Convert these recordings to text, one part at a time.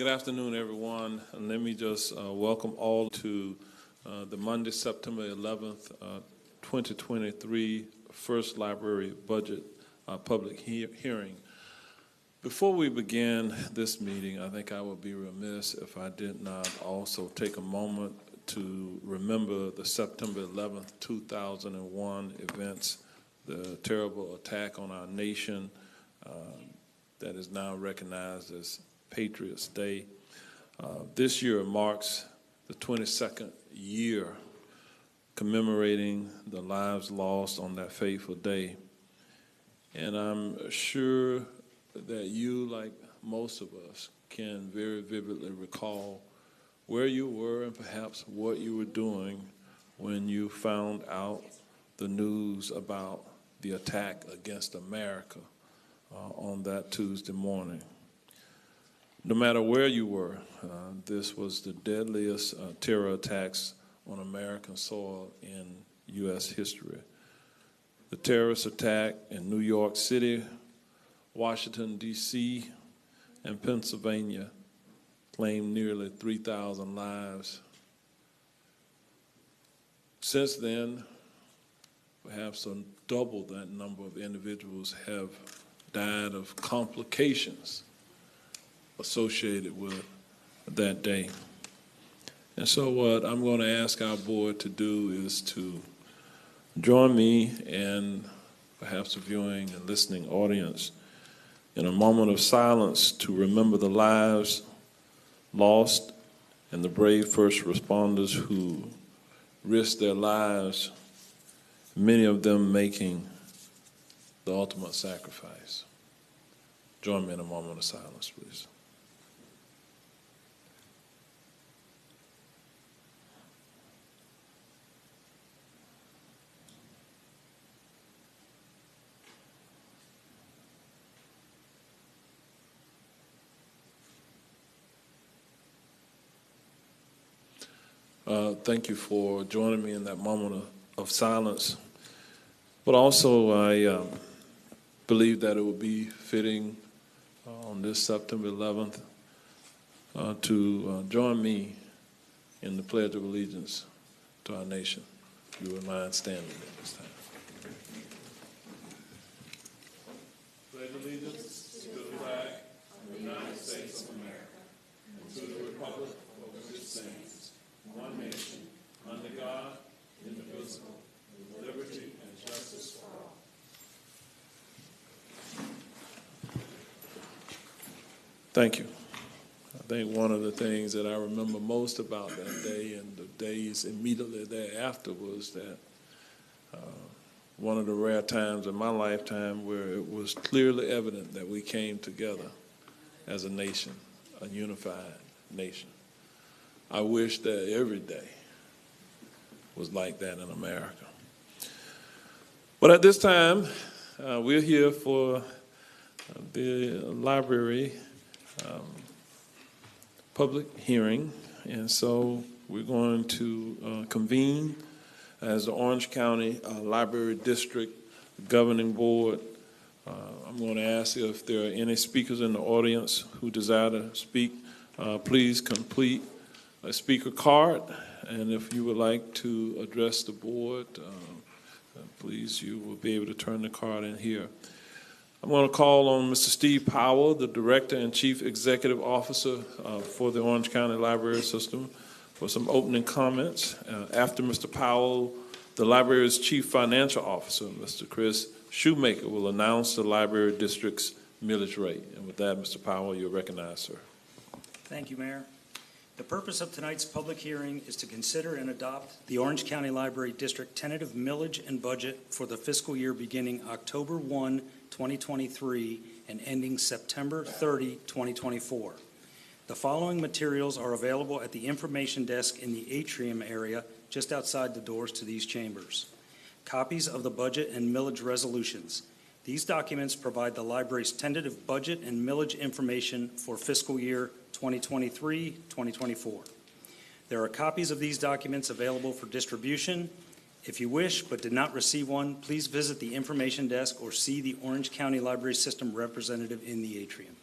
Good afternoon, everyone. And let me just welcome all to the Monday, September 11th, 2023 First Library Budget Public Hearing. Before we begin this meeting, I think I would be remiss if I did not also take a moment to remember the September 11th, 2001 events, the terrible attack on our nation that is now recognized as Patriots' Day. This year marks the 22nd year commemorating the lives lost on that fateful day. And I'm sure that you, like most of us, can very vividly recall where you were and perhaps what you were doing when you found out the news about the attack against America on that Tuesday morning. No matter where you were, this was the deadliest terror attacks on American soil in U.S. history. The terrorist attack in New York City, Washington, D.C., and Pennsylvania claimed nearly 3,000 lives. Since then, perhaps double that number of individuals have died of complications associated with that day. And so what I'm going to ask our board to do is to join me and perhaps the viewing and listening audience in a moment of silence to remember the lives lost and the brave first responders who risked their lives, many of them making the ultimate sacrifice. Join me in a moment of silence, please. Thank you for joining me in that moment of silence. But also, I believe that it would be fitting on this September 11th to join me in the Pledge of Allegiance to our nation. If you would mind standing at this time. Pledge allegiance to the flag of the United States of America and to the republic for which it stands, one nation, under God, indivisible, with liberty and justice for all. Thank you. I think one of the things that I remember most about that day and the days immediately thereafter was that one of the rare times in my lifetime where it was clearly evident that we came together as a nation, a unified nation. I wish that every day was like that in America. But at this time, we're here for the library public hearing, and so we're going to convene as the Orange County Library District Governing Board. I'm going to ask if there are any speakers in the audience who desire to speak. Please complete a speaker card, and if you would like to address the board, please, you will be able to turn the card in here. I'm going to call on Mr. Steve Powell, the Director and Chief Executive Officer for the Orange County Library System, for some opening comments. After Mr. Powell, the library's Chief Financial Officer, Mr. Chris Shoemaker, will announce the library district's millage rate. And with that, Mr. Powell, you're recognized, sir. Thank you, Mayor. The purpose of tonight's public hearing is to consider and adopt the Orange County Library District tentative millage and budget for the fiscal year beginning October 1, 2023 and ending September 30, 2024. The following materials are available at the information desk in the atrium area just outside the doors to these chambers. Copies of the budget and millage resolutions. These documents provide the library's tentative budget and millage information for fiscal year 2023-2024. There are copies of these documents available for distribution. If you wish but did not receive one, please visit the information desk or see the Orange County Library System representative in the atrium.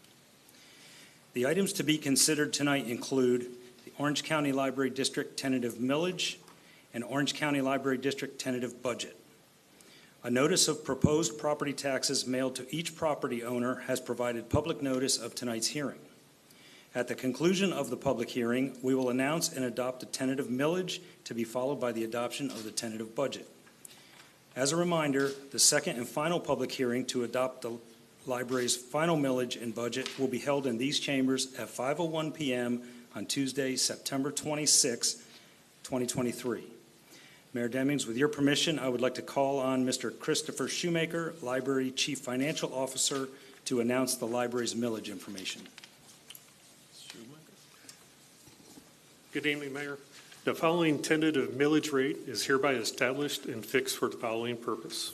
The items to be considered tonight include the Orange County Library District tentative millage and Orange County Library District tentative budget. A notice of proposed property taxes mailed to each property owner has provided public notice of tonight's hearing. At the conclusion of the public hearing, we will announce and adopt a tentative millage to be followed by the adoption of the tentative budget. As a reminder, the second and final public hearing to adopt the library's final millage and budget will be held in these chambers at 5:01 p.m. on Tuesday, September 26, 2023. Mayor Demings, with your permission, I would like to call on Mr. Christopher Shoemaker, Library Chief Financial Officer, to announce the library's millage information. Good evening, Mayor. The following tentative millage rate is hereby established and fixed for the following purpose.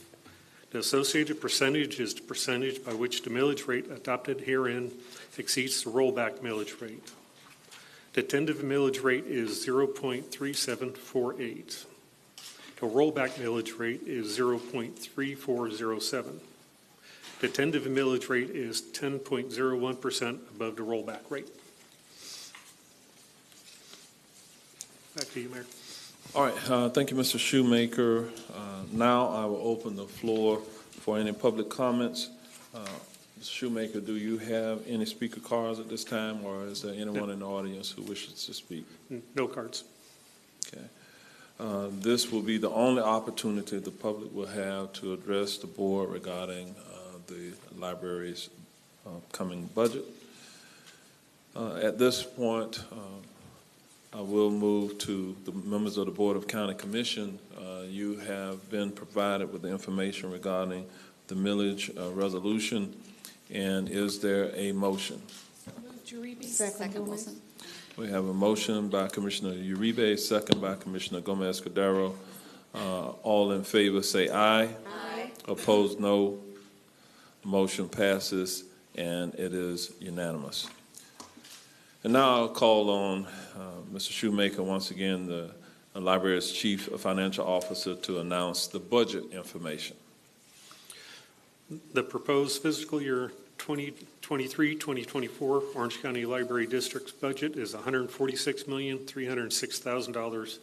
The associated percentage is the percentage by which the millage rate adopted herein exceeds the rollback millage rate. The tentative millage rate is 0.3748. The rollback millage rate is 0.3407. The tentative millage rate is 10.01% above the rollback rate. Back to you, Mayor. All right, thank you, Mr. Shoemaker. Now I will open the floor for any public comments. Mr. Shoemaker, do you have any speaker cards at this time, or is there anyone in the audience who wishes to speak? No cards. Okay. This will be the only opportunity the public will have to address the board regarding the library's coming budget. At this point, I will move to the members of the Board of County Commission. You have been provided with the information regarding the millage resolution, and is there a motion? Second, Wilson. We have a motion by Commissioner Uribe, second by Commissioner Gomez-Cordero. All in favor say aye. Aye. Opposed, no. Motion passes, and it is unanimous. And now I'll call on Mr. Shoemaker, once again, the library's Chief Financial Officer, to announce the budget information. The proposed fiscal year 2023-2024 Orange County Library District's budget is $146,306,000,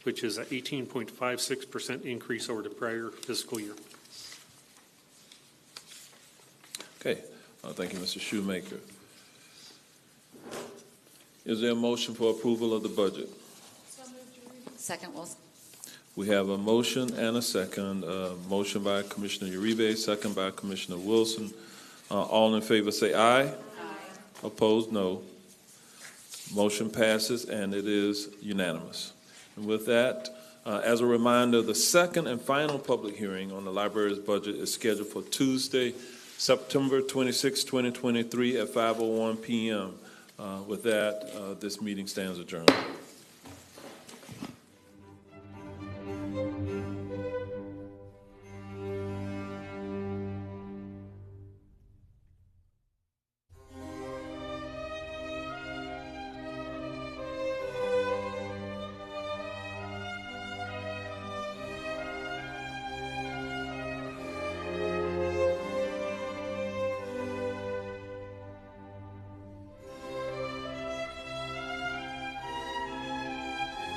which is an 18.56% increase over the prior fiscal year. Okay, thank you, Mr. Shoemaker. Is there a motion for approval of the budget? Second, Wilson. We have a motion and a second. Motion by Commissioner Uribe, second by Commissioner Wilson. All in favor say aye. Aye. Opposed, no. Motion passes, and it is unanimous. And with that, as a reminder, the second and final public hearing on the library's budget is scheduled for Tuesday, September 26, 2023 at 5:01 p.m. With that, this meeting stands adjourned.